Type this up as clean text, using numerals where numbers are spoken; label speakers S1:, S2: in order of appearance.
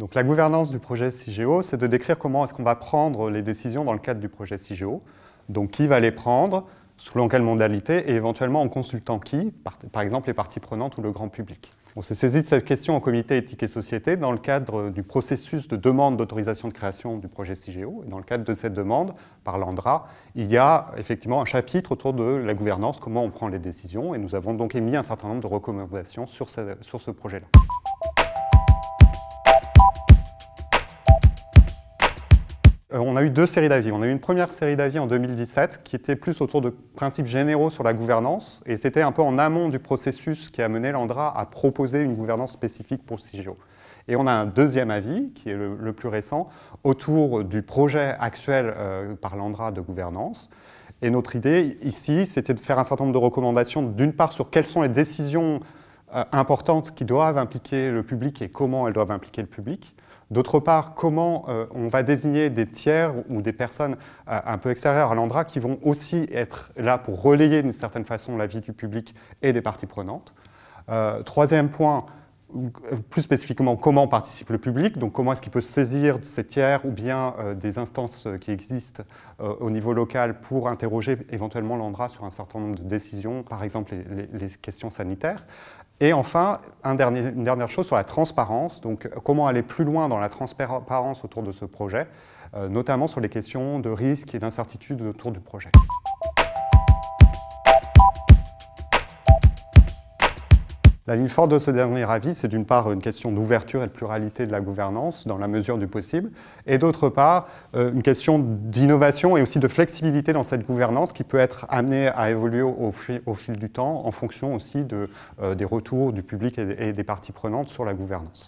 S1: Donc la gouvernance du projet CIGEO, c'est de décrire comment est-ce qu'on va prendre les décisions dans le cadre du projet CIGEO. Donc qui va les prendre, selon quelle modalité, et éventuellement en consultant qui, par exemple les parties prenantes ou le grand public. On s'est saisi de cette question au comité éthique et société dans le cadre du processus de demande d'autorisation de création du projet CIGEO. Et dans le cadre de cette demande, par l'ANDRA, il y a effectivement un chapitre autour de la gouvernance, comment on prend les décisions, et nous avons donc émis un certain nombre de recommandations sur ce projet-là. On a eu deux séries d'avis. On a eu une première série d'avis en 2017 qui était plus autour de principes généraux sur la gouvernance et c'était un peu en amont du processus qui a mené l'ANDRA à proposer une gouvernance spécifique pour le CIGEO. Et on a un deuxième avis, qui est le plus récent, autour du projet actuel par l'ANDRA de gouvernance. Et notre idée ici, c'était de faire un certain nombre de recommandations, d'une part sur quelles sont les décisions importantes qui doivent impliquer le public et comment elles doivent impliquer le public. D'autre part, comment on va désigner des tiers ou des personnes un peu extérieures à l'ANDRA qui vont aussi être là pour relayer d'une certaine façon l'avis du public et des parties prenantes. Troisième point, plus spécifiquement, comment participe le public, donc comment est-ce qu'il peut saisir ces tiers ou bien des instances qui existent au niveau local pour interroger éventuellement l'ANDRA sur un certain nombre de décisions, par exemple les questions sanitaires. Et enfin, une dernière chose sur la transparence, donc comment aller plus loin dans la transparence autour de ce projet, notamment sur les questions de risques et d'incertitudes autour du projet. La ligne forte de ce dernier avis, c'est d'une part une question d'ouverture et de pluralité de la gouvernance dans la mesure du possible, et d'autre part une question d'innovation et aussi de flexibilité dans cette gouvernance qui peut être amenée à évoluer au fil du temps en fonction aussi des retours du public et des parties prenantes sur la gouvernance.